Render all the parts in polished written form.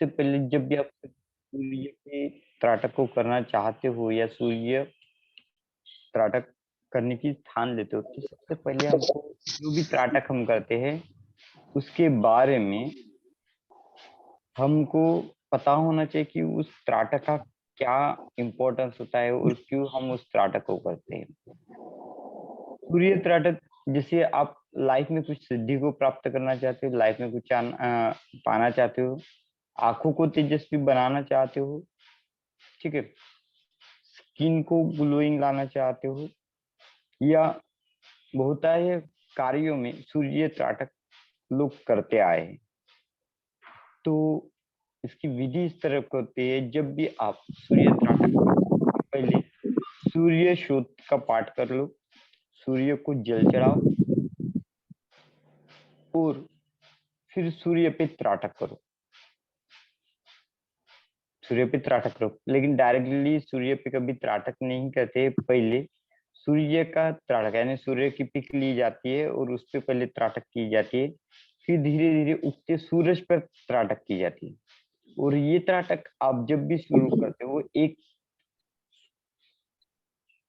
उससे पहले जब भी आप सूर्य के त्राटक को करना चाहते हो या सूर्य त्राटक करने की ठान लेते हो, तो सबसे पहले हमको जो भी त्राटक हम करते हैं उसके बारे में हमको पता होना चाहिए कि उस त्राटक का क्या इम्पोर्टेंस होता है और क्यों हम उस त्राटक को करते हैं। सूर्य त्राटक, जैसे आप लाइफ में कुछ सिद्धि को प्राप्त करना चाहते हो, लाइफ में कुछ पाना चाहते हो, आंखों को तेजस्वी बनाना चाहते हो, ठीक है, स्किन को ग्लोइंग लाना चाहते हो, या बहुत सारे कार्यों में सूर्य त्राटक लोग करते आए हैं। तो इसकी विधि इस तरह की होती है, जब भी आप सूर्य त्राटक करो पहले सूर्य स्तोत्र का पाठ कर लो, सूर्य को जल चढ़ाओ और फिर सूर्य पे त्राटक करो। सूर्य पे त्राटक करो, लेकिन डायरेक्टली सूर्य पे कभी त्राटक नहीं करते। पहले सूर्य का त्राटक यानी सूर्य की पिक ली जाती है और उस पे पहले त्राटक की जाती है, फिर धीरे धीरे उगते सूरज पर त्राटक की जाती है। और ये त्राटक आप जब भी शुरू करते हो 1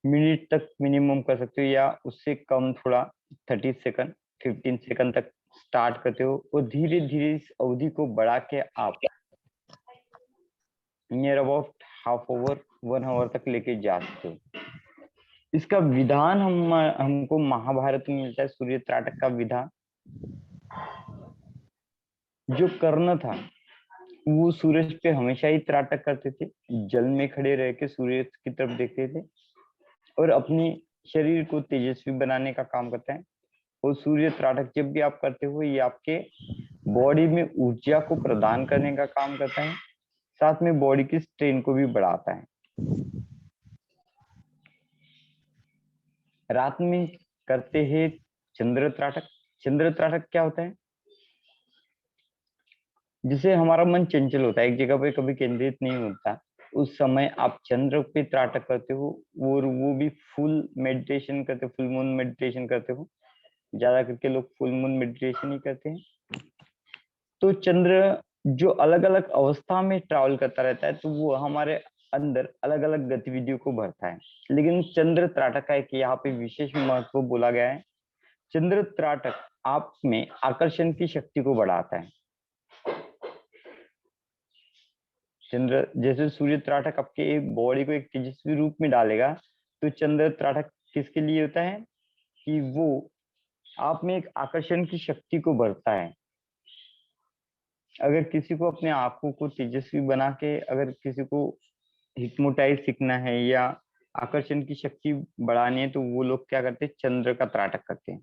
मिनट तक मिनिमम कर सकते हो या उससे कम, थोड़ा 30 सेकंड 15 सेकंड तक स्टार्ट करते हो और धीरे धीरे इस अवधि को बढ़ा के आप near about half over 1 hour तक लेके जा सकते हो। इसका विधान हमको महाभारत में मिलता है। सूर्य त्राटक का विधान जो कर्ण था वो सूरज पे हमेशा ही त्राटक करते थे, जल में खड़े रह के सूर्य की तरफ देखते थे और अपनी शरीर को तेजस्वी बनाने का काम करता है। और सूर्य त्राटक जब भी आप करते हो ये आपके बॉडी में ऊर्जा को प्रदान करने का काम करता है, साथ में बॉडी की स्ट्रेन को भी बढ़ाता है। रात में करते हैं चंद्र त्राटक। चंद्र त्राटक क्या होता है? जिसे हमारा मन चंचल होता है, एक जगह पे कभी केंद्रित नहीं होता, उस समय आप चंद्र पे त्राटक करते हो और वो भी फुल मेडिटेशन करते हो, फुल मून मेडिटेशन करते हो। ज्यादा करके लोग फुल मून मेडिटेशन ही करते हैं। तो चंद्र जो अलग अलग अवस्था में ट्रैवल करता रहता है, तो वो हमारे अंदर अलग अलग गतिविधियों को भरता है। लेकिन चंद्र त्राटक का एक यहाँ पे विशेष महत्व बोला गया है। चंद्र त्राटक आप में आकर्षण की शक्ति को बढ़ाता है। चंद्र जैसे सूर्य त्राटक आपके बॉडी को एक तेजस्वी रूप में डालेगा, तो चंद्र त्राटक किसके लिए होता है कि वो आप में एक आकर्षण की शक्ति को बढ़ता है। अगर किसी को अपने आंखों को तेजस्वी बना के, अगर किसी को हिप्नोटाइज सीखना है या आकर्षण की शक्ति बढ़ानी है, तो वो लोग क्या करते हैं? चंद्र का त्राटक करते हैं।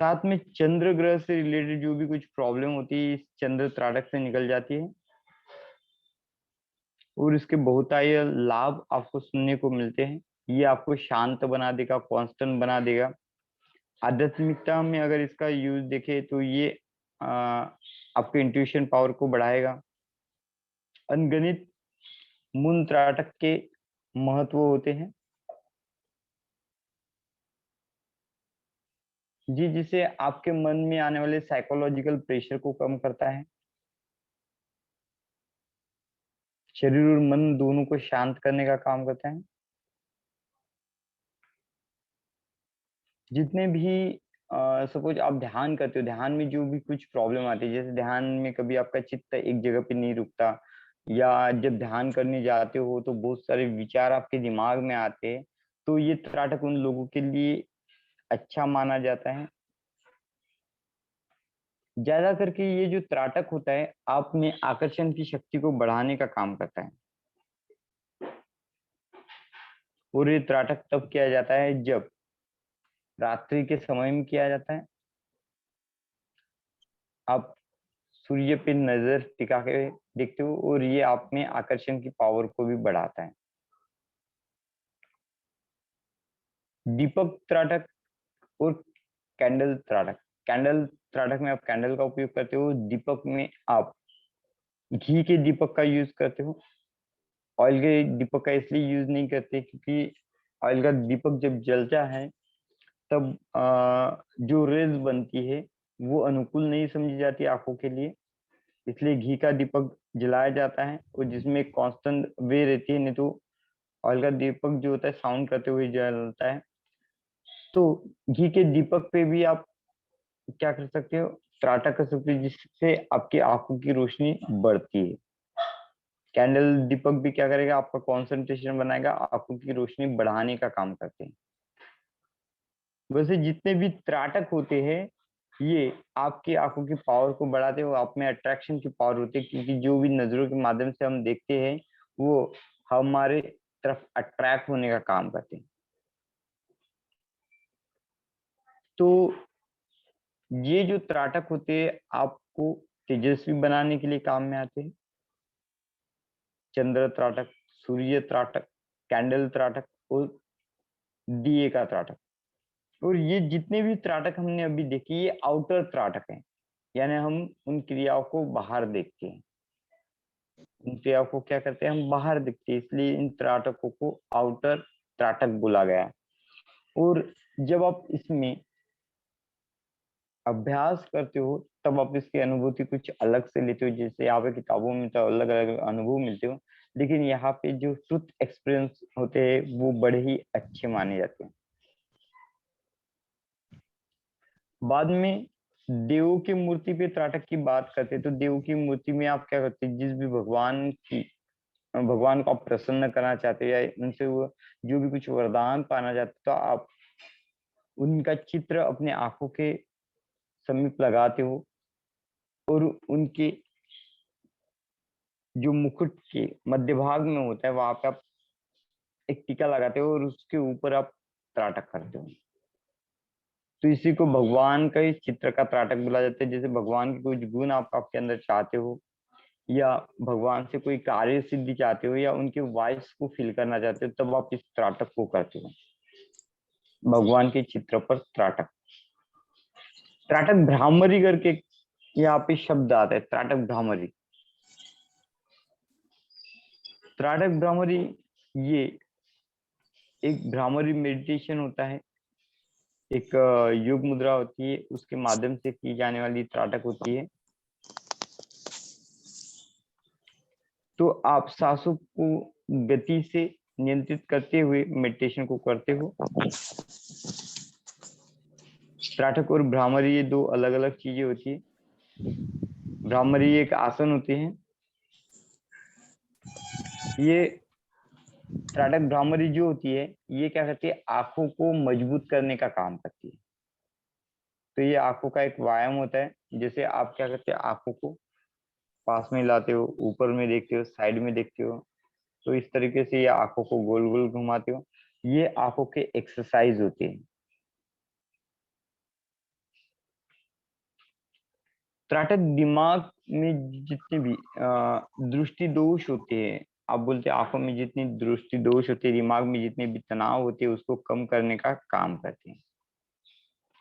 साथ में चंद्र ग्रह से रिलेटेड जो भी कुछ प्रॉब्लम होती है इस चंद्र त्राटक से निकल जाती है और इसके बहुत सारे लाभ आपको सुनने को मिलते हैं। ये आपको शांत बना देगा, कांस्टेंट बना देगा। आध्यात्मिकता में अगर इसका यूज देखे तो ये आ, आपके इंट्यूशन पावर को बढ़ाएगा। अनगणित मूल त्राटक के महत्व होते हैं जी, जिसे आपके मन में आने वाले साइकोलॉजिकल प्रेशर को कम करता है, शरीर और मन दोनों को शांत करने का काम करता है। जितने भी सपोज आप ध्यान करते हो, ध्यान में जो भी कुछ प्रॉब्लम आती है, जैसे ध्यान में कभी आपका चित्त एक जगह पे नहीं रुकता, या जब ध्यान करने जाते हो तो बहुत सारे विचार आपके दिमाग में आते हैं, तो ये त्राटक उन लोगों के लिए अच्छा माना जाता है। ज्यादा करके ये जो त्राटक होता है आप में आकर्षण की शक्ति को बढ़ाने का काम करता है। और ये त्राटक तब किया जाता है जब रात्रि के समय में किया जाता है। आप सूर्य पे नजर टिका के देखते हो और ये आप में आकर्षण की पावर को भी बढ़ाता है। दीपक त्राटक और कैंडल त्राटक। कैंडल त्राटक में आप कैंडल का उपयोग करते हो, दीपक में आप घी के दीपक का यूज करते हो। ऑयल के दीपक का इसलिए यूज नहीं करते क्योंकि ऑयल का दीपक जब जलता है तब जो रेज बनती है वो अनुकूल नहीं समझी जाती आंखों के लिए, इसलिए घी का दीपक जलाया जाता है, और जिसमें कांस्टेंट वे रहती है, नहीं तो ऑयल का दीपक जो होता है साउंड करते हुए जलता है। तो घी के दीपक पे भी आप क्या कर सकते हो, त्राटा कर सकते हो, जिससे आपकी आंखों की रोशनी बढ़ती है। कैंडल दीपक भी क्या करेगा, आपका कंसंट्रेशन बनाएगा, आंखों की रोशनी बढ़ाने का काम करते हैं। वैसे जितने भी त्राटक होते हैं ये आपकी आंखों की पावर को बढ़ाते हैं, वो आप में अट्रैक्शन की पावर होती है, क्योंकि जो भी नजरों के माध्यम से हम देखते हैं वो हमारे तरफ अट्रैक्ट होने का काम करते हैं। तो ये जो त्राटक होते हैं आपको तेजस्वी बनाने के लिए काम में आते हैं। चंद्र त्राटक, सूर्य त्राटक, कैंडल त्राटक और दिए का त्राटक। और ये जितने भी त्राटक हमने अभी देखे ये आउटर त्राटक हैं, यानी हम उन क्रियाओं को बाहर देखते हैं, उन क्रियाओं को क्या करते हैं, हम बाहर देखते हैं, इसलिए इन त्राटकों को आउटर त्राटक बोला गया है। और जब आप इसमें अभ्यास करते हो तब आप इसकी अनुभूति कुछ अलग से लेते हो, जैसे यहाँ पे किताबों में तो अलग अलग अनुभव मिलते हो, लेकिन यहाँ पे जो ट्रुथ एक्सपीरियंस होते हैं वो बड़े ही अच्छे माने जाते हैं। बाद में देवों की मूर्ति पे त्राटक की बात करते हैं, तो देवों की मूर्ति में आप क्या करते हैं, जिस भी भगवान को आप प्रसन्न करना चाहते हो या उनसे वो जो भी कुछ वरदान पाना चाहते हो, तो आप उनका चित्र अपने आंखों के समीप लगाते हो, और उनके जो मुकुट के मध्य भाग में होता है वहां पे आप एक टीका लगाते हो, और उसके ऊपर आप त्राटक करते हो। तो इसी को भगवान का ही चित्र का त्राटक बोला जाता है। जैसे भगवान के कुछ गुण आप आपके अंदर चाहते हो, या भगवान से कोई कार्य सिद्धि चाहते हो, या उनके वॉइस को फील करना चाहते हो, तब आप इस त्राटक को करते हो, भगवान के चित्र पर त्राटक। त्राटक भ्रामरी करके यहाँ पे शब्द आता है, त्राटक भ्रामरी। त्राटक भ्रामरी ये एक भ्रामरी मेडिटेशन होता है, एक योग मुद्रा होती है, उसके माध्यम से की जाने वाली त्राटक होती है। तो आप सांसों को गति से नियंत्रित करते हुए मेडिटेशन को करते हो। त्राटक और भ्रामरी ये दो अलग अलग चीजें होती है। भ्रामरी एक आसन होते हैं, ये त्राटक भ्रामरी जो होती है ये क्या करती है, आंखों को मजबूत करने का काम करती है। तो ये आंखों का एक व्यायाम होता है, जैसे आप क्या करते हैं, आंखों को पास में लाते हो, ऊपर में देखते हो, साइड में देखते हो, तो इस तरीके से ये आंखों को गोल गोल घुमाते हो, ये आंखों के एक्सरसाइज होती है। त्राटक दिमाग में जितने भी दृष्टि दोष होते हैं, आप बोलते हैं आंखों में जितनी दृष्टि दोष होते हैं, दिमाग में जितने भी तनाव होते हैं उसको कम करने का काम करते हैं।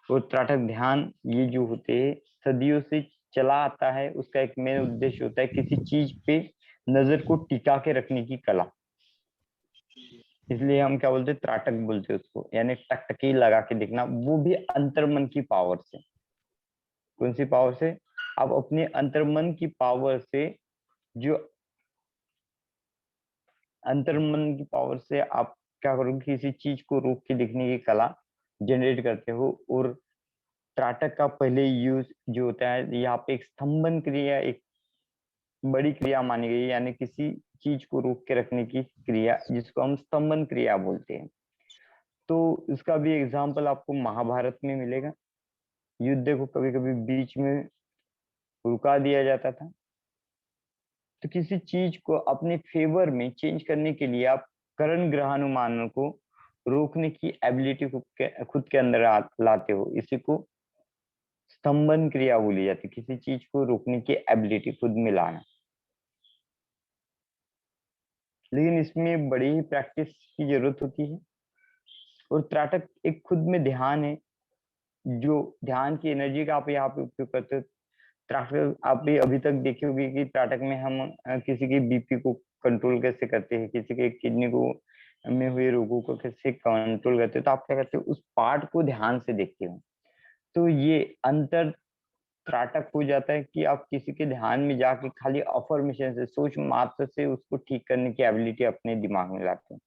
और त्राटक ध्यान ये जो होते हैं सदियों से चला आता है, उसका एक मेन उद्देश्य होता है किसी चीज पे नजर को टिका के रखने की कला। इसलिए हम क्या बोलते हैं, त्राटक बोलते हैं उसको, यानी टकटकी लगा के देखना, वो भी अंतर्मन की पावर से। कौन सी पावर से, आप अपने अंतर्मन की पावर से, जो अंतर्मन की पावर से आप क्या करोगे, किसी चीज को रोक के देखने की कला जनरेट करते हो। और त्राटक का पहले यूज जो होता है यहाँ पे एक स्तंभन क्रिया, एक बड़ी क्रिया मानी गई है, यानी किसी चीज को रोक के रखने की क्रिया जिसको हम स्तंभन क्रिया बोलते हैं। तो इसका भी एग्जाम्पल आपको महाभारत में मिलेगा। युद्ध को कभी कभी बीच में रुका दिया जाता था, तो किसी चीज को अपने फेवर में चेंज करने के लिए आप करण ग्रहानुमान को रोकने की एबिलिटी खुद के अंदर लाते हो, इसी को स्तंभन क्रिया बोली जाती है, किसी चीज को रोकने की एबिलिटी खुद में लाना। लेकिन इसमें बड़ी ही प्रैक्टिस की जरूरत होती है। और त्राटक एक खुद में ध्यान है, जो ध्यान की एनर्जी का आप यहाँ पे उपयोग करते हो। त्राटक आप भी अभी तक देखे होंगे कि त्राटक में हम किसी की बीपी को कंट्रोल कैसे करते हैं, किसी के किडनी को में हुए रोगों को कैसे कंट्रोल करते हो, तो आप क्या करते हो, उस पार्ट को ध्यान से देखते हो। तो ये अंतर त्राटक हो जाता है कि आप किसी के ध्यान में जाके खाली अफर्मेशन से, सोच मात्र से उसको ठीक करने की एबिलिटी अपने दिमाग में लाते हो।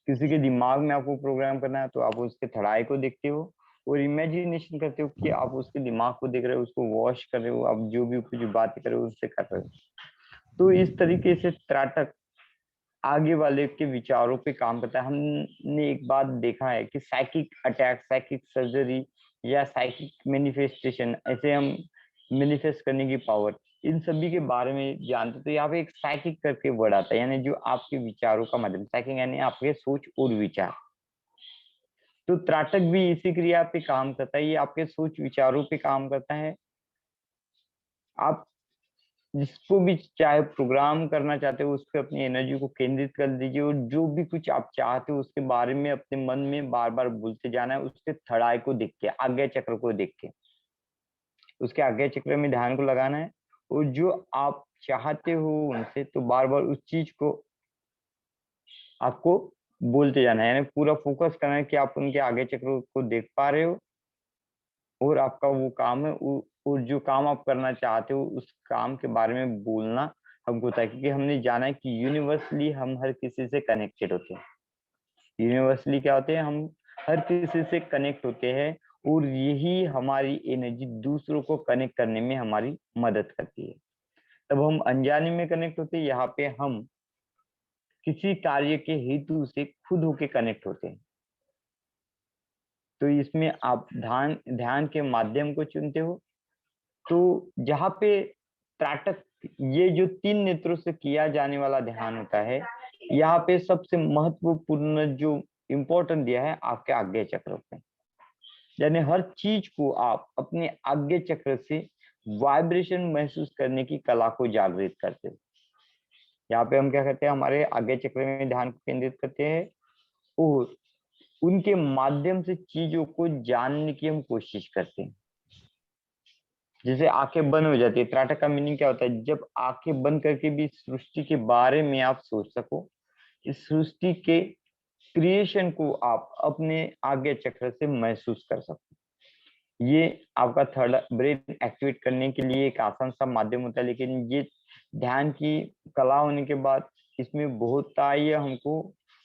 किसी के दिमाग में आपको प्रोग्राम करना है तो आप उसके थड़ाई को देखते हो और इमेजिनेशन करते हो कि आप उसके दिमाग को देख रहे हो, उसको वॉश कर रहे हो, आप जो भी कुछ बातें कर रहे हो उससे कर रहे हो। तो इस तरीके से त्राटक आगे वाले के विचारों पे काम करता है। हमने एक बात देखा है कि साइकिक अटैक, साइकिक सर्जरी या साइकिक मैनिफेस्टेशन, ऐसे हम मैनिफेस्ट करने की पावर, इन सभी के बारे में जानते हैं। तो यहाँ पे एक साइकिक करके वर्ड आता है, यानी जो आपके विचारों का माध्यम, साइकिक यानी आपके सोच और विचार। तो त्राटक भी इसी क्रिया पे काम करता है, ये आपके सोच विचारों पे काम करता है। आप जिसको भी चाहे प्रोग्राम करना चाहते हो उस पर अपनी एनर्जी को केंद्रित कर दीजिए, और जो भी कुछ आप चाहते हो उसके बारे में अपने मन में बार बार बोलते जाना है, उसके थड़ाई को देख के, आज्ञा चक्र को देख के उसके आज्ञा चक्र में ध्यान को लगाना है। और जो आप चाहते हो उनसे, तो बार बार उस चीज को आपको बोलते जाना है, यानी पूरा फोकस करना है कि आप उनके आगे चक्र को देख पा रहे हो और आपका वो काम है, और जो काम आप करना चाहते हो उस काम के बारे में बोलना हमको होता है। क्योंकि हमने जाना है कि यूनिवर्सली हम हर किसी से कनेक्टेड होते हैं। यूनिवर्सली क्या होते हैं, हम हर किसी से कनेक्ट होते हैं, और यही हमारी एनर्जी दूसरों को कनेक्ट करने में हमारी मदद करती है। तब हम अनजाने में कनेक्ट होते हैं, यहाँ पे हम किसी कार्य के हेतु से खुद होके कनेक्ट होते हैं। तो इसमें आप ध्यान ध्यान के माध्यम को चुनते हो। तो जहाँ पे त्राटक, ये जो 3 नेत्रों से किया जाने वाला ध्यान होता है, यहाँ पे सबसे महत्वपूर्ण जो इम्पोर्टेंट दिया है आपके आज्ञा चक्र पे। यानी हर चीज को आप अपने आज्ञा चक्र से वाइब्रेशन महसूस करने की कला को जागृत करते हो। यहाँ पे हम क्या करते हैं, हमारे आज्ञा चक्र में ध्यान को केंद्रित करते हैं और उनके माध्यम से चीजों को जानने की हम कोशिश करते हैं। जैसे आंखें बंद हो जाती है, त्राटक का मीनिंग क्या होता है, जब आंखें बंद करके भी सृष्टि के बारे में आप सोच सको, इस सृष्टि के क्रिएशन को आप अपने आज्ञा चक्र से महसूस कर सको। ये आपका थर्ड ब्रेन एक्टिवेट करने के लिए एक आसान सा माध्यम होता है, लेकिन ये ध्यान की कला होने के बाद इसमें बहुत हमको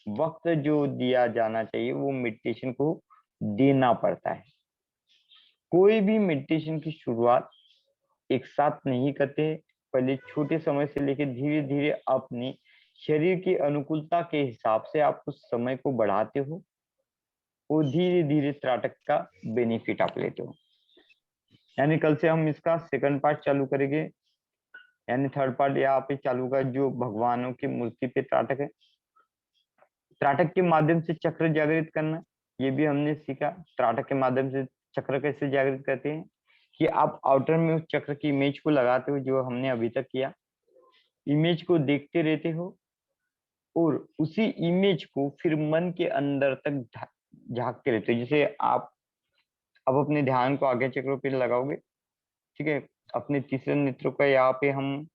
वक्त जो दिया जाना चाहिए वो मेडिटेशन को देना पड़ता है। कोई भी मेडिटेशन की शुरुआत एक साथ नहीं करते। पहले छोटे समय से लेकर धीरे धीरे अपनी शरीर की अनुकूलता के हिसाब से आप उस समय को बढ़ाते हो और धीरे धीरे त्राटक का बेनिफिट आप लेते हो। यानी कल से हम इसका सेकंड पार्ट चालू करेंगे, यानी थर्ड पार्ट यहाँ पे चालू का जो भगवानों की मूर्ति पे त्राटक है। त्राटक के माध्यम से चक्र जागृत करना, ये भी हमने सीखा। त्राटक के माध्यम से चक्र कैसे जागृत करते हैं कि आप आउटर में उस चक्र की इमेज को लगाते हो, जो हमने अभी तक किया। इमेज को देखते रहते हो और उसी इमेज को फिर मन के अंदर तक झांकते रहते हो। जैसे आप अब अपने ध्यान को आगे चक्रों पे लगाओगे, ठीक है, अपने तीसरे नेत्र का यहाँ पे हम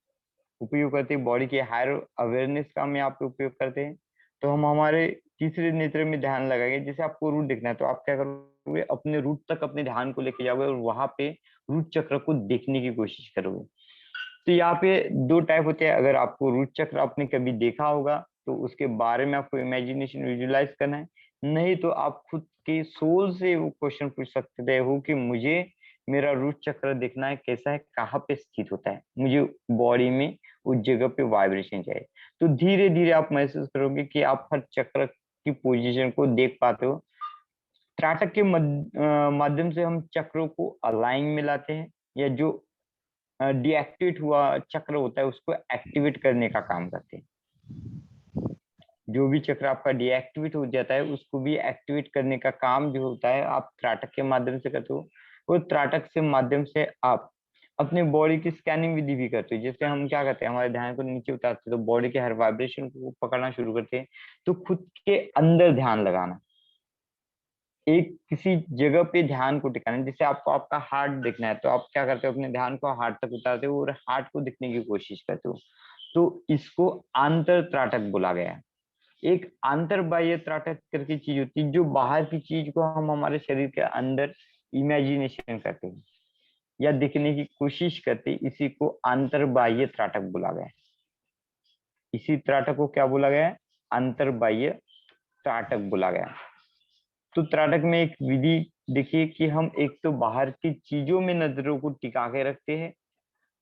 उपयोग करते हैं, बॉडी के हायर अवेयरनेस का हम यहाँ पे उपयोग करते हैं। तो हम हमारे तीसरे नेत्र में ध्यान लगाएंगे। जैसे आपको रूट देखना है तो आप क्या करोगे, अपने रूट तक अपने ध्यान को लेके जाओगे और वहां पे रूट चक्र को देखने की कोशिश करोगे। तो यहाँ पे 2 टाइप होते हैं। अगर आपको रूट चक्र आपने कभी देखा होगा तो उसके बारे में आपको इमेजिनेशन विजुलाइज करना है, नहीं तो आप खुद के सोल से वो क्वेश्चन पूछ सकते हो कि मुझे मेरा रूट चक्र देखना है, कैसा है, कहाँ पे स्थित होता है, मुझे बॉडी में उस जगह पे वाइब्रेशन चाहिए। तो धीरे धीरे आप महसूस करोगे कि आप हर चक्र की पोजीशन को देख पाते हो। त्राटक के माध्यम से हम चक्रों को अलाइन में लाते हैं, या जो डीएक्टिवेट हुआ चक्र होता है उसको एक्टिवेट करने का काम करते हैं। जो भी चक्र आपका डीएक्टिवेट हो जाता है उसको भी एक्टिवेट करने का काम जो होता है आप त्राटक के माध्यम से करते हो। और त्राटक से माध्यम से आप अपने बॉडी की स्कैनिंग विधि भी करते हो। जैसे हम क्या करते हैं, हमारे ध्यान को नीचे उतारते हैं तो बॉडी के हर वाइब्रेशन को पकड़ना शुरू करते हैं। तो खुद के अंदर ध्यान लगाना, एक किसी जगह पे ध्यान को टिकाना है। जैसे आपको आपका हार्ट देखना है तो आप क्या करते हो, अपने ध्यान को हार्ट तक उतारते हो और हार्ट को दिखने की कोशिश करते हो। तो इसको आंतर त्राटक बोला गया है। एक अंतर्बाह्य त्राटक करके चीज होती है, जो बाहर की चीज को हम हमारे शरीर के अंदर इमेजिनेशन करते हैं या दिखने की कोशिश करते हैं, इसी को अंतर्बाह्य त्राटक बोला गया है। इसी त्राटक को क्या बोला गया है? अंतर्बाह्य त्राटक बोला गया है। तो त्राटक में एक विधि देखिए कि हम एक तो बाहर की चीजों में नजरों को टिका के रखते हैं,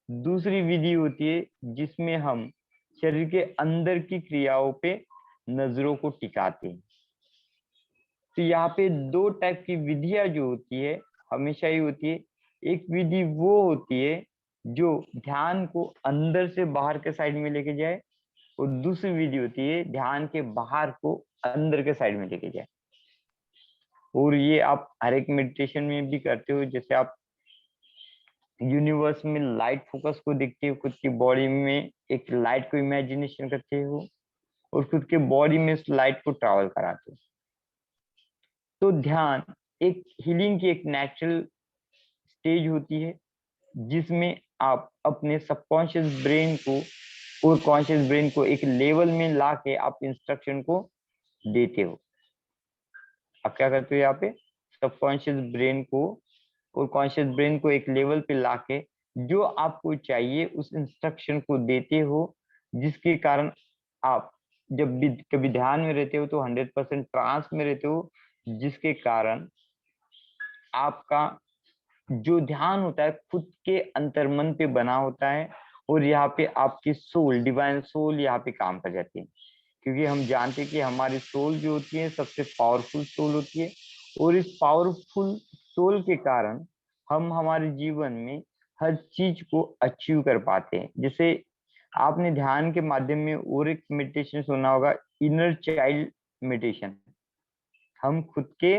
दूसरी विधि होती है जिसमें हम शरीर के अंदर की क्रियाओं पे नजरों को टिकाते हैं। तो यहाँ पे दो टाइप की विधियां जो होती है हमेशा ही होती है। एक विधि वो होती है जो ध्यान को अंदर से बाहर के साइड में लेके जाए, और दूसरी विधि होती है ध्यान के बाहर को अंदर के साइड में लेके जाए। और ये आप हर एक मेडिटेशन में भी करते हो। जैसे आप यूनिवर्स में लाइट फोकस को देखते हो, खुद की बॉडी में एक लाइट को इमेजिनेशन करते हो और खुद के बॉडी में उस लाइट को ट्रैवल कराते हो। तो ध्यान एक हीलिंग की एक नेचुरल स्टेज होती है जिसमें आप अपने सबकॉन्शियस ब्रेन को और कॉन्शियस ब्रेन को एक लेवल में ला के आप इंस्ट्रक्शन को देते हो। आप क्या करते हो यहाँ पे? सबकॉन्शियस ब्रेन को और कॉन्शियस ब्रेन को एक लेवल पे लाके जो आपको चाहिए उस इंस्ट्रक्शन को देते हो, जिसके कारण आप जब भी कभी ध्यान में रहते हो तो 100% ट्रांस में रहते हो, जिसके कारण आपका जो ध्यान होता है खुद के अंतर्मन पे बना होता है, और यहाँ पे आपकी सोल, डिवाइन सोल यहाँ पे काम कर जाती है। क्योंकि हम जानते हैं कि हमारी सोल जो होती है सबसे पावरफुल सोल होती है, और इस पावरफुल सोल के कारण हम हमारे जीवन में हर चीज को अचीव कर पाते हैं। जैसे आपने ध्यान के माध्यम में और एक मेडिटेशन सुना होगा, इनर चाइल्ड मेडिटेशन। हम खुद के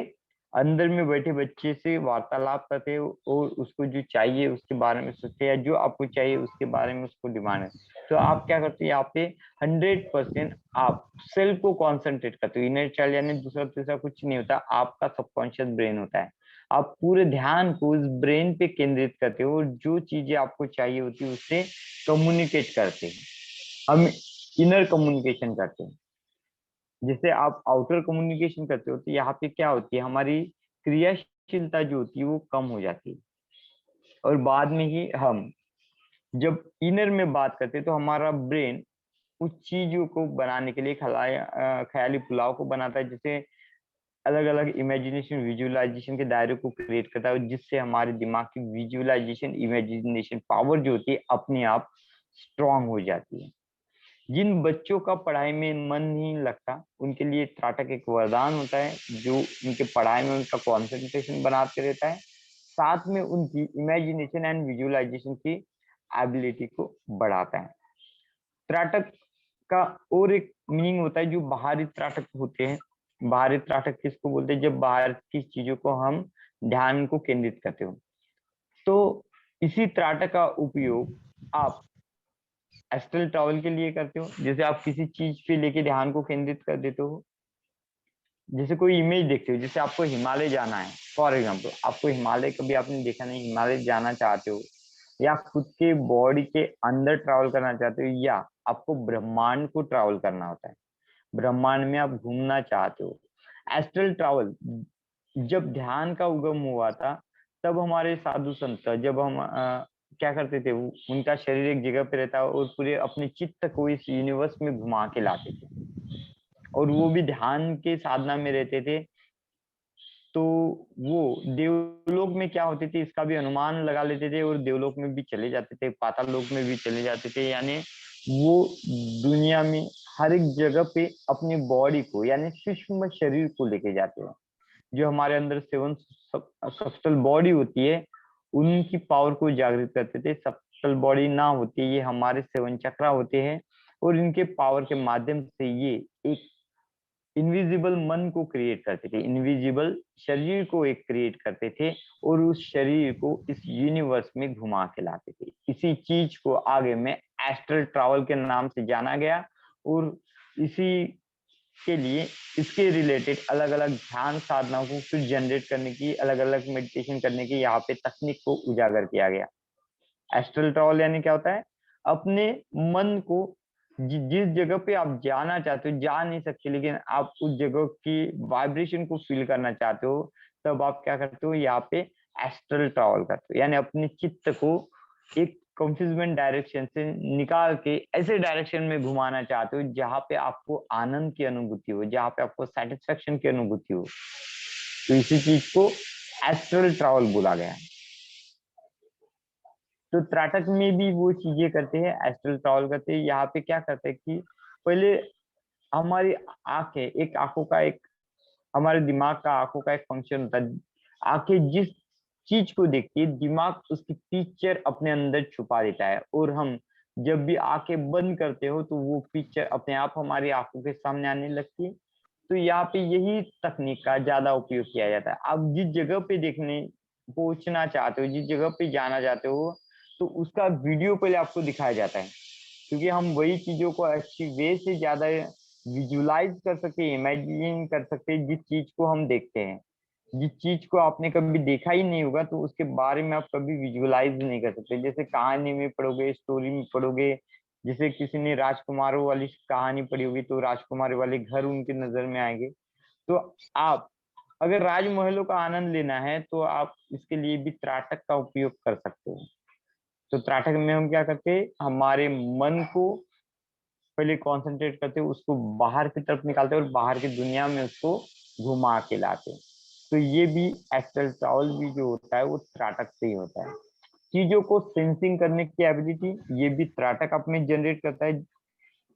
अंदर में बैठे बच्चे से वार्तालाप करते हैं और उसको जो चाहिए उसके बारे में सोचते हैं, या जो आपको चाहिए उसके बारे में उसको डिमांड है। तो आप क्या करते हैं यहाँ पे? 100% आप सेल्फ को कॉन्सेंट्रेट करते हो। इनर चाइल्ड यानी दूसरा तीसरा कुछ नहीं होता, आपका सबकॉन्शियस ब्रेन होता है। आप पूरे ध्यान को उस ब्रेन पे केंद्रित करते हो और जो चीजें आपको चाहिए होती है उससे कम्युनिकेट करते हैं। हम इनर कम्युनिकेशन करते हैं। जैसे आप आउटर कम्युनिकेशन करते हो तो यहाँ पे क्या होती है, हमारी क्रियाशीलता जो होती है वो कम हो जाती है। और बाद में ही हम जब इनर में बात करते हैं तो हमारा ब्रेन उस चीजों को बनाने के लिए ख्याली पुलाव को बनाता है, जैसे अलग अलग इमेजिनेशन विजुअलाइजेशन के दायरे को क्रिएट करता है, जिससे हमारे दिमाग की विजुअलाइजेशन इमेजिनेशन पावर जो होती है अपने आप स्ट्रांग हो जाती है। जिन बच्चों का पढ़ाई में मन नहीं लगता उनके लिए त्राटक एक वरदान होता है, जो उनके पढ़ाई में उनका कंसंट्रेशन बनाते रहता है, साथ में उनकी इमेजिनेशन एंड विजुअलाइजेशन की एबिलिटी को बढ़ाता है। त्राटक का और एक मीनिंग होता है जो बाहरी त्राटक होते हैं। बाहरी त्राटक किसको बोलते हैं? जब बाहर की चीजों को हम ध्यान को केंद्रित करते हो। तो इसी त्राटक का उपयोग आप एस्ट्रल ट्रैवल के लिए करते हो। जैसे आप किसी चीज पे लेके ध्यान को केंद्रित कर देते हो, जैसे कोई इमेज देखते हो, जैसे आपको हिमालय जाना है फॉर एग्जाम्पल, आपको हिमालय कभी आपने देखा नहीं, हिमालय जाना चाहते हो, या खुद के बॉडी के अंदर ट्रैवल करना चाहते हो, या आपको ब्रह्मांड को ट्रैवल करना होता है, ब्रह्मांड में आप घूमना चाहते हो। एस्ट्रल ट्रैवल जब ध्यान का उगम हुआ था तब हमारे साधु संत, जब हम क्या करते थे, उनका शरीर एक जगह पे रहता और पूरे अपने चित्त को इस यूनिवर्स में घुमा के लाते थे, और वो भी ध्यान के साधना में रहते थे। तो वो देवलोक में क्या होते थे इसका भी अनुमान लगा लेते थे, और देवलोक में भी चले जाते थे, पाताल लोक में भी चले जाते थे। यानी वो दुनिया में हर एक जगह पे अपनी बॉडी को यानी सूक्ष्म शरीर को लेके जाते हैं। जो हमारे अंदर सेवन सब्टल बॉडी होती है उनकी पावर को जागृत करते थे। सब्टल बॉडी ना होती, ये हमारे सेवन चक्रा होते हैं, और इनके पावर के माध्यम से ये एक इनविजिबल मन को क्रिएट करते थे, इनविजिबल शरीर को एक क्रिएट करते थे, और उस शरीर को इस यूनिवर्स में घुमा के लाते थे। इसी चीज को आगे में एस्ट्रल ट्रैवल के नाम से जाना गया, और इसी के लिए इसके रिलेटेड अलग अलग ध्यान साधनाओं को फिर जनरेट करने की, अलग अलग मेडिटेशन करने की यहाँ पे तकनीक को उजागर किया गया। एस्ट्रल ट्रैवल यानी क्या होता है? अपने मन को जिस जगह पे आप जाना चाहते हो जा नहीं सकते, लेकिन आप उस जगह की वाइब्रेशन को फील करना चाहते हो, तब आप क्या करते हो, यहाँ पे एस्ट्रल ट्रैवल करते हो। यानी अपने चित्त को एक कंफ्यूजमेंट डायरेक्शन से निकाल के ऐसे डायरेक्शन में घुमाना चाहते हो जहाँ पे आपको आनंद की अनुभूति हो, जहाँ पे आपको सेटिस्फेक्शन की अनुभूति हो। तो इसी चीज को एस्ट्रल ट्रैवल बोला गया है। तो त्राटक में भी वो चीजें करते हैं, एस्ट्रल ट्रैवल करते हैं। यहाँ पे क्या करते हैं कि पहले हमारी आंखें, एक आंखों का एक, हमारे दिमाग का आंखों का एक फंक्शन होता है। आंखें जिस चीज को देखती है, दिमाग उसकी पिक्चर अपने अंदर छुपा देता है, और हम जब भी आंखें बंद करते हो तो वो पिक्चर अपने आप हमारी आंखों के सामने आने लगती है। तो यहाँ पे यही तकनीक का ज्यादा उपयोग किया जाता है। आप जिस जगह पे देखने पहुंचना चाहते हो, जिस जगह पे जाना चाहते हो, तो उसका वीडियो पहले आपको दिखाया जाता है, क्योंकि हम वही चीजों को अच्छी वे से ज्यादा विजुलाइज कर सकते, इमेजिन कर सकते जिस चीज को हम देखते हैं। जिस चीज को आपने कभी देखा ही नहीं होगा, तो उसके बारे में आप कभी विजुलाइज नहीं कर सकते। जैसे कहानी में पढ़ोगे, स्टोरी में पढ़ोगे, जैसे किसी ने राजकुमारों वाली कहानी पढ़ी होगी, तो राजकुमार वाले घर उनके नजर में आएंगे। तो आप अगर राजमहलों का आनंद लेना है, तो आप इसके लिए भी त्राटक का उपयोग कर सकते हो। तो त्राटक में हम क्या करते हैं, हमारे मन को पहले कंसंट्रेट करते हैं, उसको बाहर की तरफ निकालते हैं और बाहर की दुनिया में उसको घुमा के लाते हैं। तो ये भी एस्ट्रल ट्रैवल भी जो होता है वो त्राटक से ही होता है। चीजों को सेंसिंग करने की एबिलिटी ये भी त्राटक अपने जनरेट करता है,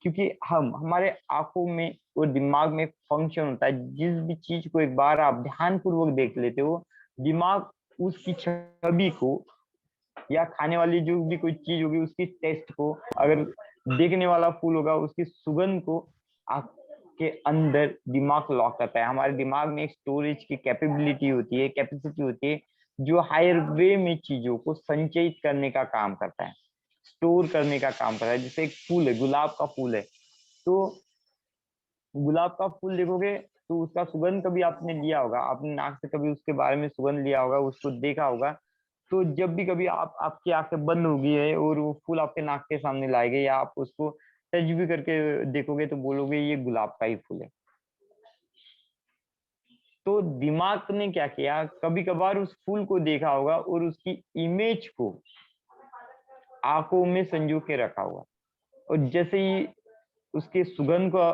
क्योंकि हम हमारे आंखों में और दिमाग में फंक्शन होता है। जिस भी चीज को एक बार आप ध्यान पूर्वक देख लेते हो, दिमाग उसकी छवि को, या खाने वाली जो भी कोई चीज होगी उसकी टेस्ट को, अगर देखने वाला फूल होगा उसकी सुगंध को, आपके अंदर दिमाग लॉक करता है। हमारे दिमाग में एक स्टोरेज की कैपेबिलिटी होती है, कैपेसिटी होती है, जो हायर वे में चीजों को संचयित करने का काम करता है, स्टोर करने का काम करता है। जैसे एक फूल है, गुलाब का फूल है, तो गुलाब का फूल देखोगे तो उसका सुगंध कभी आपने लिया होगा, आपने नाक से कभी उसके बारे में सुगंध लिया होगा, उसको देखा होगा। तो जब भी कभी आप, आपकी आंखें बंद होगी है और वो फूल आपके नाक के सामने लाएंगे, या आप उसको टच भी करके देखोगे, तो बोलोगे ये गुलाब का ही फूल है। तो दिमाग ने क्या किया, कभी कभार उस फूल को देखा होगा और उसकी इमेज को आंखों में संजो के रखा होगा, और जैसे ही उसके सुगंध को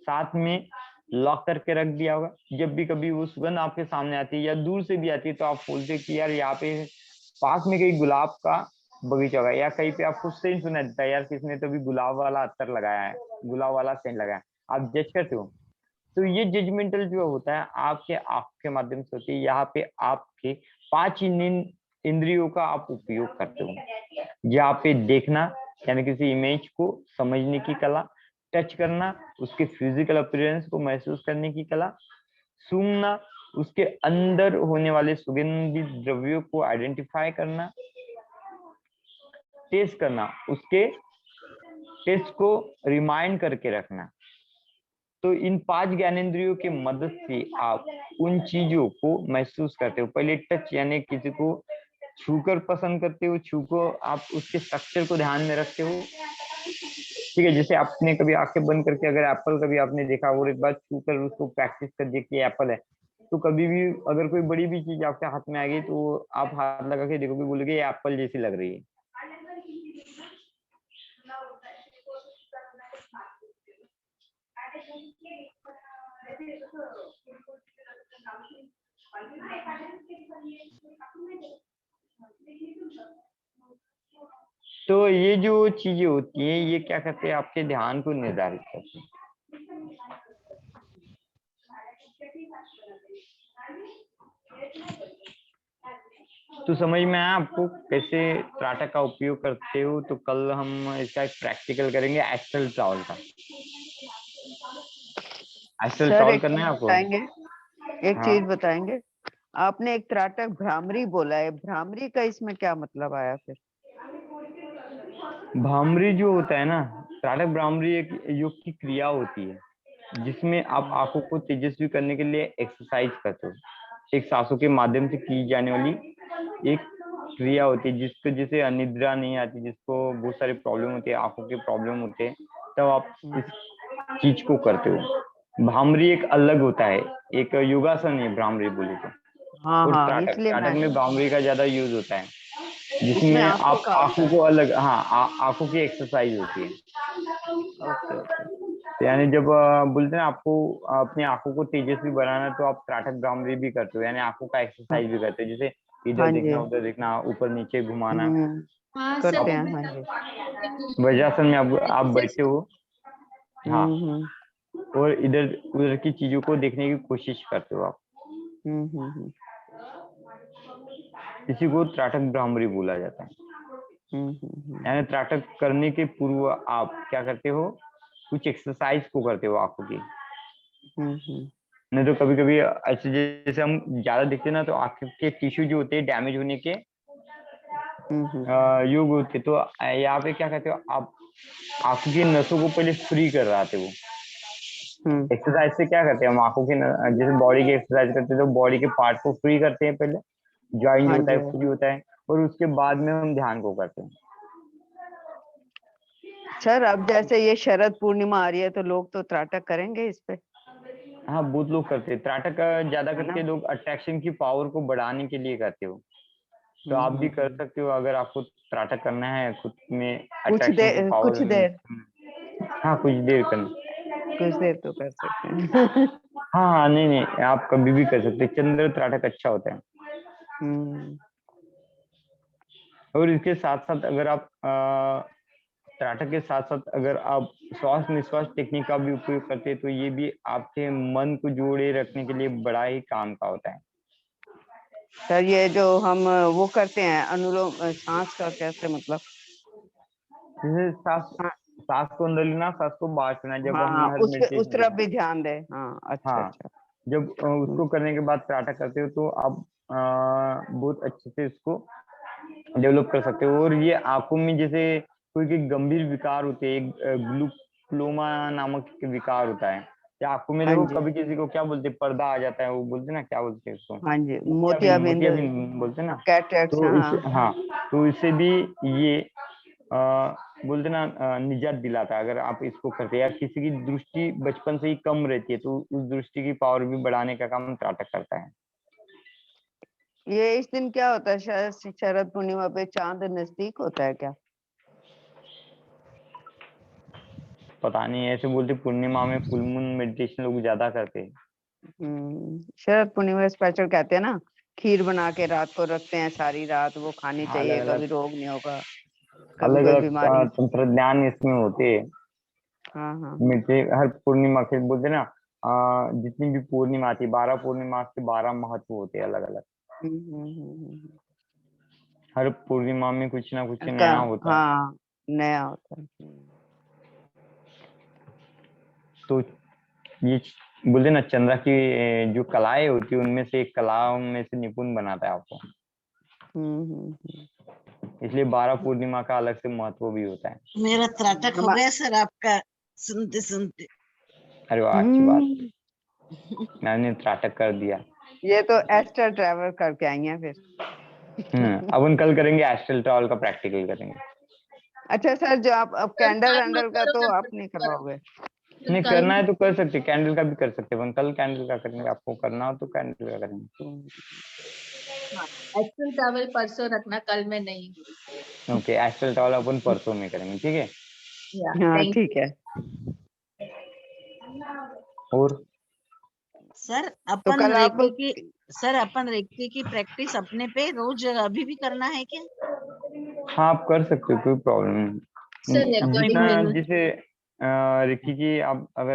साथ में लॉक करके रख दिया होगा, जब भी कभी वो सुगंध आपके सामने आती है या दूर से भी आती है, तो आप बोलते कि यार यहाँ पे पास में कहीं गुलाब का बगीचा होगा, या कहीं पे आपको सेंट सुना देता है, यार किसने तो भी गुलाब वाला अत्तर लगाया है, गुलाब वाला सेंट लगाया है, आप जज करते हो। तो ये जजमेंटल जो होता है आपके आंख के माध्यम से होती है। यहाँ पे आपके पांच इंद्रियों का आप उपयोग करते हो। यहाँ पे देखना, यानी किसी इमेज को समझने की कला, टच करना, उसके फिजिकल अपीयरेंस को महसूस करने की कला, सूंघना, उसके अंदर होने वाले सुगंधित द्रव्यों को आइडेंटिफाई करना, टेस्ट करना, उसके टेस्ट को रिमाइंड करके रखना। तो इन पांच ज्ञानेंद्रियों की मदद से आप उन चीजों को महसूस करते हो। पहले टच, यानी किसी को छूकर पसंद करते हो, छू को आप उसके स्ट्रक्चर को ध्यान में रखते हो। ठीक है, जैसे आपने कभी आंखें बंद करके अगर एप्पल कभी आपने देखा और एक बार छू कर उसको प्रैक्टिस कर दिया कि एप्पल है, तो कभी भी अगर कोई बड़ी भी चीज आपके हाथ में आ गई, तो आप हाथ लगा के देखोगे, बोलोगे ये एप्पल जैसी लग रही है। तो ये जो चीजें होती हैं, ये क्या करते हैं, आपके ध्यान को निर्धारित करते हैं। तो समझ में आया आपको कैसे त्राटक का उपयोग करते हो? तो कल हम इसका एक प्रैक्टिकल करेंगे एस्ट्रल ट्रैवल का। एस्ट्रल सर ट्रैवल एक करना चीज है आपको? बताएंगे, एक हाँ, चीज बताएंगे। आपने एक त्राटक भ्रामरी बोला है, भ्रामरी का इसमें क्या मतलब आया फिर? भ्रामरी जो होता है ना, त्राटक भ्रामरी एक योग की क्रिया होती है, जिसमें आप आंखों को तेजस्वी करने के लिए एक्सरसाइज करते हो। एक सांसों के माध्यम से की जाने वाली एक क्रिया होती है जिसको जिसे अनिद्रा नहीं आती, जिसको बहुत सारी प्रॉब्लम होती है, आंखों के प्रॉब्लम होते हैं, तब आप इस चीज को करते हो। भ्रामरी एक अलग होता है, एक योगासन है भ्रामरी बोले तो। हाँ और हाँ, त्राटक इसलिए त्राटक मैं में भ्रामरी का ज्यादा यूज होता है, इसमें जिसमें आंखों आप का होता आंखों है। को अलग, हाँ आंखों की एक्सरसाइज होती है। Okay okay. यानी जब बोलते हैं आपको अपनी आंखों को तेजस्वी बनाना है, तो आप त्राटक भ्रामरी भी करते हो, यानी आंखों का हाँ एक्सरसाइज भी करते हो, जैसे इधर हाँ जी। देखना उधर देखना, ऊपर नीचे घुमाना। हम्म, हाँ सर, करते हैं, हाँ जी। वज्रासन में आप बैठे हो, हाँ, हम्म। और इधर उधर की चीजों को देखने की कोशिश करते हो आप, हम्म। इसी को त्राटक भ्रामरी बोला जाता है। हम्म। यानी त्राटक करने के पूर्व आप क्या करते हो, कुछ एक्सरसाइज को करते हो आंखों की। हम्म। नहीं तो कभी कभी ऐसे जैसे हम ज्यादा देखते हैं ना, तो आंखों के टिश्यू जो होते हैं डैमेज होने के हम्म। योग होते, तो यहाँ पे क्या कहते हो आप, आंखों की नसों को पहले फ्री कर रहे थे वो। हम्म। एक्सरसाइज से क्या करते हैं हम, आंखों के जैसे बॉडी की एक्सरसाइज करते हैं तो बॉडी के पार्ट को फ्री करते हैं पहले, ज्वाइंट जो हाँ होता जी। है फ्री होता है, और उसके बाद में हम ध्यान को करते हैं। सर अब जैसे ये शरद पूर्णिमा आ रही है, तो लोग तो त्राटक करेंगे इस पे, हाँ बहुत लोग करते हैं त्राटक, ज्यादा है ना? करके लोग अट्रैक्शन की पावर को बढ़ाने के लिए करते हो। तो आप भी कर सकते हो, अगर आपको त्राटक करना है खुद में अट्रैक्शन की पावर। कुछ देर, हाँ कुछ देर करना। कुछ देर तो कर सकते हैं। हाँ हाँ, नहीं नहीं, आप कभी भी कर सकते हैं, चंद्र त्राटक अच्छा होता है। हम्म। और इसके साथ साथ अगर आप त्राटक के साथ साथ अगर आप श्वास निश्वास टेक्निक का भी उपयोग करते हैं, तो ये भी आपके मन को जोड़े रखने के लिए बड़ा ही काम का होता है। सर ये जो हम वो करते हैं अनुलोम सांस का कैसे मतलब? जैसे सांस, हाँ सांस को अंदर लेना, सांस को बाहर छोड़ना, जब हम हाँ, हर उसके उस मेडिटेशन तरफ करते भी हैं। ध्यान दे। हाँ, अच्छा हाँ, अच्छा। जब उसको करने के बाद त्राटक करते हो, तो आप बहुत अच्छे से इसको डेवलप कर सकते हो। और ये आंखों में जैसे कोई के गंभीर विकार होते हैं, ग्लूकोमा नामक एक विकार होता है, या आंखों में हाँ देखो जी। कभी किसी को क्या बोलते हैं, पर्दा आ जाता है, वो बोलते हैं ना, क्या बोलते हैं उसको, हाँ जी, मोतियाबिंद, मोतियाबिंद, मोतियाबिंद बोलते हैं ना। कैटरेक्ट, तो हाँ। इसे, हाँ, तो इससे भी ये बोलते ना निजात दिलाता है, अगर आप इसको करते हैं। या किसी की दृष्टि बचपन से ही कम रहती है, तो उस दृष्टि की पावर भी बढ़ाने का काम त्राटक करता है। ये इस दिन क्या होता है, शरद पूर्णिमा पे चांद नजदीक होता है क्या? पता नहीं, ऐसे बोलते पूर्णिमा में फुल मून मेडिटेशन लोग ज्यादा करते हैं। शरद पूर्णिमा स्पेशल कहते हैं ना, खीर बना के रात को रखते हैं, सारी रात वो खानी अलग चाहिए, कभी अलग, रोग नहीं होगा, कभी अलग कोई बीमारी। अलग तंत्रज्ञान इसमें होते हैं। हाँ हाँ। मिलते हर पूर्णिमा के बोलते ना, जितनी भी पूर्णिमा आती है, 12 पूर्णिमा के 12 महत्व होते हैं अलग अलग। हर पूर्णिमा में कुछ ना कुछ का नया होता है। हाँ, नया होता है। तो ये बोलते ना, चंद्रा की जो कलाएं होती है, उनमें से एक कलाओं में से निपुण बनाता है आपको। इसलिए 12 पूर्णिमा का अलग से महत्व भी होता है। मेरा त्राटक हो हम गया सर आपका सुनते सुनते। अरे वाह, अच्छी बात, मैंने त्राटक कर दिया। ये तो एस्टर ट्रैवल करके आई हैं फिर। अब उन कल करेंगे, एस्ट्रल ट्रैवल का प्रैक्टिकल करेंगे। अच्छा सर, जो आप अब सर कैंडल बाद में वैंडल का तो करो ना, आप नहीं करवाओगे? नहीं कल करना है तो कर सकते, कैंडल का भी कर सकते हैं, कल कैंडल का करेंगे, आपको करना हो तो कैंडल का करेंगे। हाँ, एक्चुअल ट्रैवल परसों रखना, कल में नहीं। ओके, एस्ट्रल ट्रैवल अपन परसों में करेंगे, ठीक है। हाँ थैंक ठीक है। और सर तो अपन कल आप, रेकी की, सर अपन रेकी की प्रैक्टिस अपने पे रोज अभी भी करना है क्या? हाँ, आप कर सकते हो, कोई प्रॉब्लम सर नहीं, रिकॉर्डिंग जितना ले लो। जिसे रिकी की आप अगर